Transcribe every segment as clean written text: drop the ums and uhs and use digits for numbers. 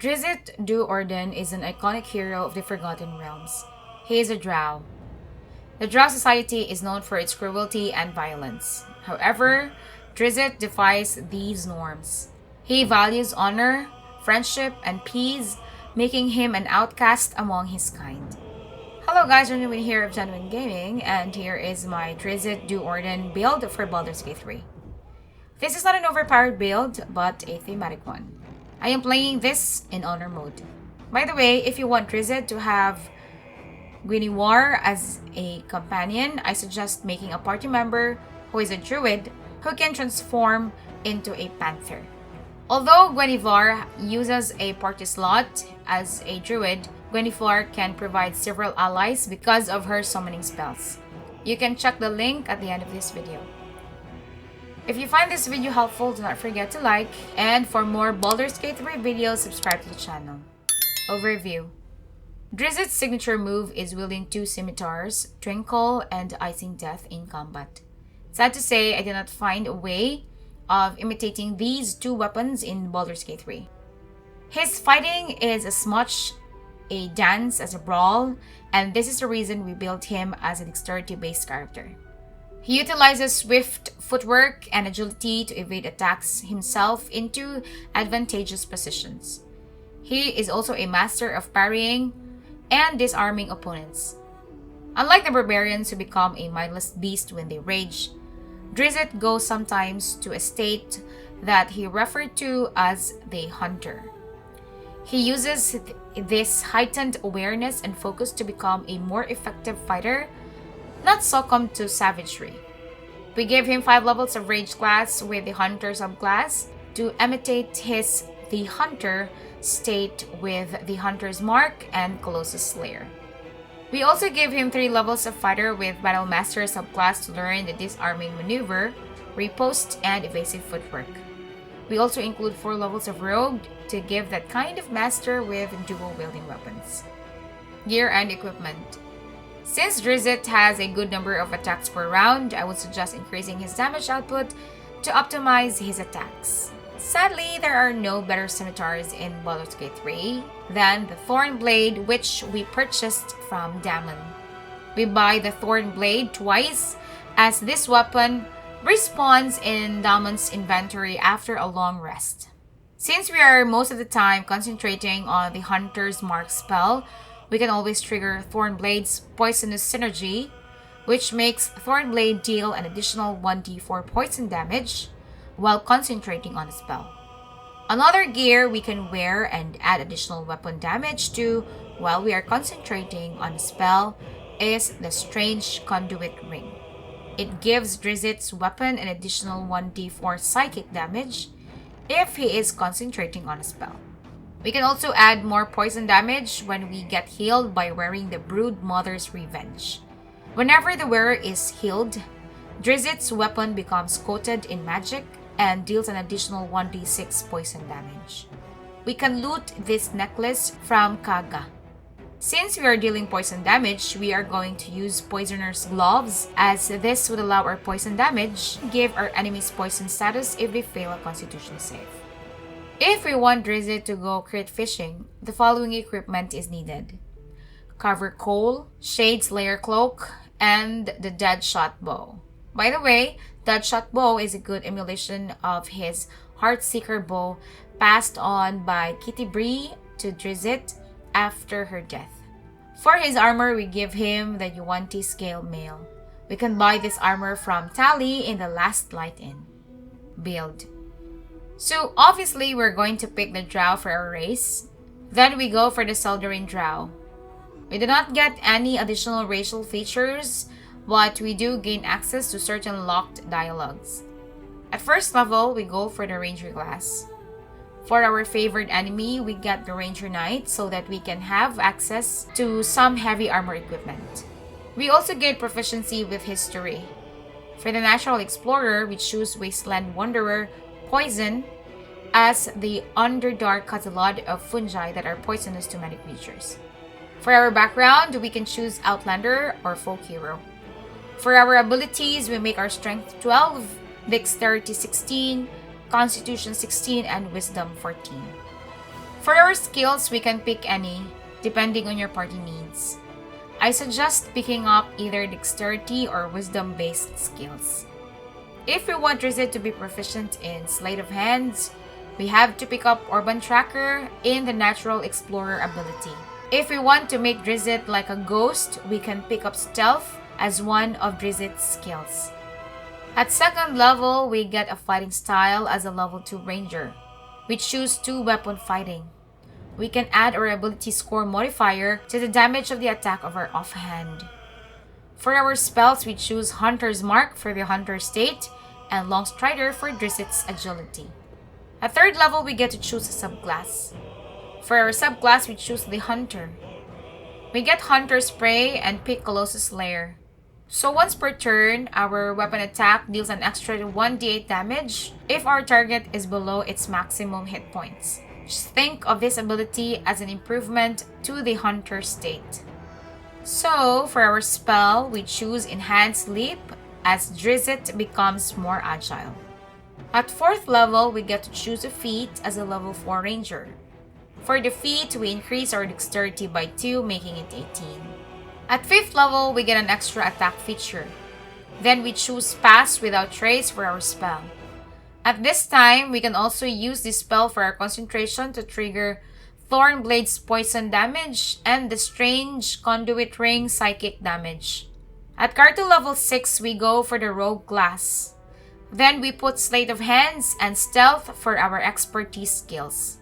DRZZT Du Orden is an iconic hero of the Forgotten Realms. He is a drow. The drow society is known for its cruelty and violence. However, DRZZT defies these norms. He values honor, friendship, and peace, making him an outcast among his kind. Hello guys, Genuine here of Genuine Gaming, and here is my DRZZT Du Orden build for Baldur's Gate 3. This is not an overpowered build, but a thematic one. I am playing this in honor mode. By the way, if you want DRZZT to have Guinevere as a companion, I suggest making a party member who is a druid who can transform into a panther. Although Guinevere uses a party slot as a druid, Guinevere can provide several allies because of her summoning spells. You can check the link at the end of this video. If you find this video helpful, do not forget to like, and for more Baldur's Gate 3 videos, subscribe to the channel. Overview. DRZZT's signature move is wielding two scimitars, Twinkle and Icing Death, in combat. Sad to say, I did not find a way of imitating these two weapons in Baldur's Gate 3. His fighting is as much a dance as a brawl, and this is the reason we built him as a dexterity-based character. He utilizes swift footwork and agility to evade attacks himself into advantageous positions. He is also a master of parrying and disarming opponents. Unlike the barbarians who become a mindless beast when they rage, DRZZT goes sometimes to a state that he referred to as the hunter. He uses this heightened awareness and focus to become a more effective fighter, not succumb to savagery. We gave him 5 levels of rage class with the hunter subclass to imitate his the hunter state with the hunter's mark and Colossus Slayer. We also gave him 3 levels of fighter with battle master subclass to learn the disarming maneuver, riposte, and evasive footwork. We also include 4 levels of rogue to give that kind of master with dual wielding weapons. Gear and equipment. Since DRZZT has a good number of attacks per round, I would suggest increasing his damage output to optimize his attacks. Sadly, there are no better scimitars in Baldur's Gate 3 than the Thorn Blade, which we purchased from Damon. We buy the Thorn Blade twice, as this weapon respawns in Damon's inventory after a long rest. Since we are most of the time concentrating on the Hunter's Mark spell, we can always trigger Thornblade's Poisonous Synergy, which makes Thornblade deal an additional 1d4 poison damage while concentrating on a spell. Another gear we can wear and add additional weapon damage to while we are concentrating on a spell is the Strange Conduit Ring. It gives DRZZT's weapon an additional 1d4 psychic damage if he is concentrating on a spell. We can also add more poison damage when we get healed by wearing the Brood Mother's Revenge. Whenever the wearer is healed, DRZZT's weapon becomes coated in magic and deals an additional 1d6 poison damage. We can loot this necklace from Kaga. Since we are dealing poison damage, we are going to use Poisoner's Gloves, as this would allow our poison damage to give our enemies poison status if they fail a constitution save. If we want DRZZT to go crit fishing, the following equipment is needed: Cover Coal, Shade Slayer Cloak, and the Deadshot Bow. By the way, Deadshot Bow is a good emulation of his Heartseeker Bow passed on by Kitty Bree to DRZZT after her death. For his armor, we give him the Yuan-Ti Scale Mail. We can buy this armor from Tally in the Last Light Inn. Build. So obviously we're going to pick the drow for our race. Then we go for the Seldarin drow. We do not get any additional racial features, but we do gain access to certain locked dialogues. At first level, we go for the Ranger class. For our favorite enemy, we get the Ranger Knight so that we can have access to some heavy armor equipment. We also get proficiency with history. For the Natural Explorer, we choose Wasteland Wanderer Poison, as the Underdark has a lot of fungi that are poisonous to many creatures. For our background, we can choose Outlander or Folk Hero. For our abilities, we make our Strength 12, Dexterity 16, Constitution 16, and Wisdom 14. For our skills, we can pick any, depending on your party needs. I suggest picking up either dexterity or wisdom-based skills. If we want DRZZT to be proficient in Sleight of Hands, we have to pick up Urban Tracker in the Natural Explorer ability. If we want to make DRZZT like a ghost, we can pick up Stealth as one of DRZZT's skills. At 2nd level, we get a Fighting Style as a level 2 Ranger. We choose 2-weapon fighting. We can add our ability score modifier to the damage of the attack of our offhand. For our spells, we choose Hunter's Mark for the Hunter state and Long Strider for DRZZT's agility. At 3rd level, we get to choose a subclass. For our subclass, we choose the Hunter. We get Hunter's Prey and pick Colossus Lair. So once per turn, our weapon attack deals an extra 1d8 damage if our target is below its maximum hit points. Just think of this ability as an improvement to the Hunter state. So for our spell, we choose Enhanced Leap as DRZZT becomes more agile. At 4th level, we get to choose a feat as a level 4 Ranger. For the feat, we increase our dexterity by 2, making it 18. At 5th level, we get an extra attack feature. Then we choose Pass Without Trace for our spell. At this time, we can also use this spell for our concentration to trigger Thornblade's poison damage and the Strange Conduit Ring psychic damage. At Carto level 6, we go for the Rogue class. Then we put Sleight of Hands and Stealth for our expertise skills.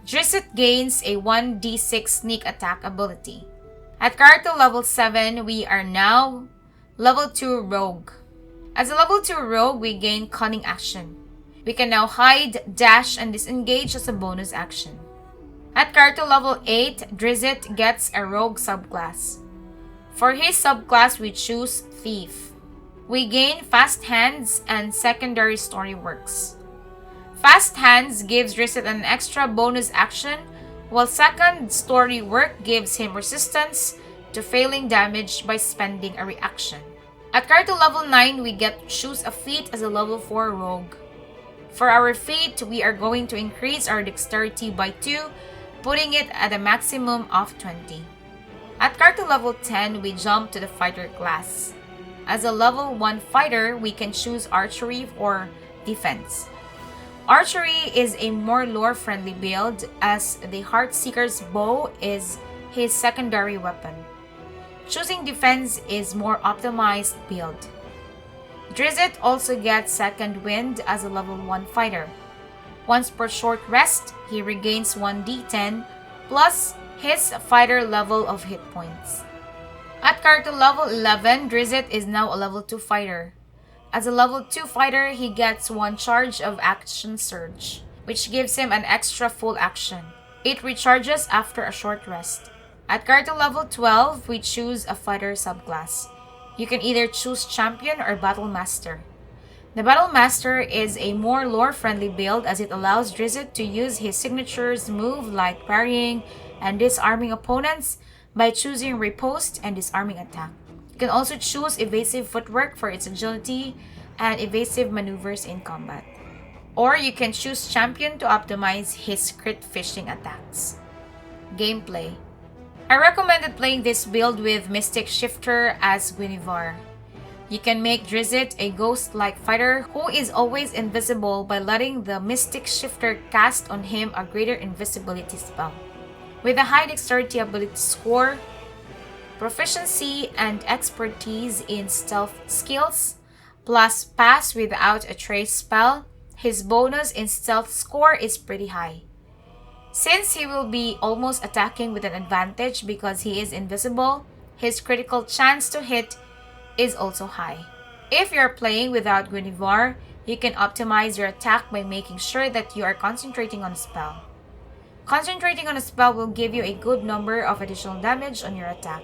DRZZT gains a 1d6 sneak attack ability. At Carto level 7, we are now level 2 Rogue. As a level 2 Rogue, we gain Cunning Action. We can now hide, dash, and disengage as a bonus action. At Carto level 8, DRZZT gets a Rogue subclass. For his subclass, we choose Thief. We gain Fast Hands and Secondary Story Works. Fast Hands gives DRZZT an extra bonus action, while Second Story Work gives him resistance to failing damage by spending a reaction. At Carto level 9, we get to choose a feat as a level 4 Rogue. For our feat, we are going to increase our dexterity by 2, putting it at a maximum of 20. At Carto level 10, we jump to the Fighter class. As a level 1 fighter, we can choose Archery or Defense. Archery is a more lore-friendly build as the Heartseeker's bow is his secondary weapon. Choosing Defense is more optimized build. DRZZT also gets Second Wind as a level 1 fighter. Once per short rest, he regains 1d10 plus his fighter level of hit points. At Carto level 11, DRZZT is now a level 2 fighter. As a level 2 fighter, he gets 1 charge of Action Surge, which gives him an extra full action. It recharges after a short rest. At Carto level 12, we choose a fighter subclass. You can either choose Champion or Battle Master. The Battle Master is a more lore-friendly build as it allows DRZZT to use his signatures move like parrying and disarming opponents by choosing Riposte and Disarming Attack. You can also choose Evasive Footwork for its agility and evasive maneuvers in combat. Or you can choose Champion to optimize his crit fishing attacks. Gameplay. I recommended playing this build with Mystic Shifter as Guinevere. You can make DRZZT a ghost-like fighter who is always invisible by letting the Mystic Shifter cast on him a greater invisibility spell. With a high dexterity ability score, proficiency and expertise in stealth skills, plus Pass Without a Trace spell, his bonus in stealth score is pretty high. Since he will be almost attacking with an advantage because he is invisible, his critical chance to hit is also high. If you're playing without Guinevere, you can optimize your attack by making sure that you are concentrating on a spell. Concentrating on a spell will give you a good number of additional damage on your attack.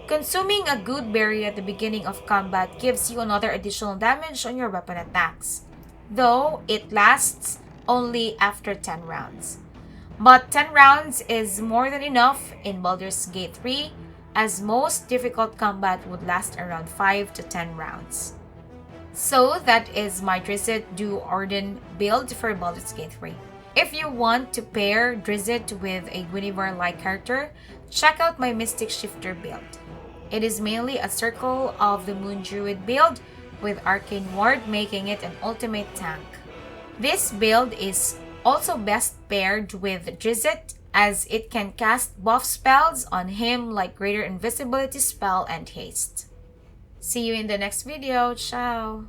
Consuming a good berry at the beginning of combat gives you another additional damage on your weapon attacks, though it lasts only after 10 rounds. But 10 rounds is more than enough in Baldur's Gate 3, as most difficult combat would last around 5 to 10 rounds. So that is my DRZZT do ORDEN build for Baldur's Gate 3. If you want to pair DRZZT with a Guinevere-like character, check out my Mystic Shifter build. It is mainly a Circle of the Moon Druid build with Arcane Ward making it an ultimate tank. This build is also best paired with DRZZT as it can cast buff spells on him like Greater Invisibility Spell and Haste. See you in the next video. Ciao!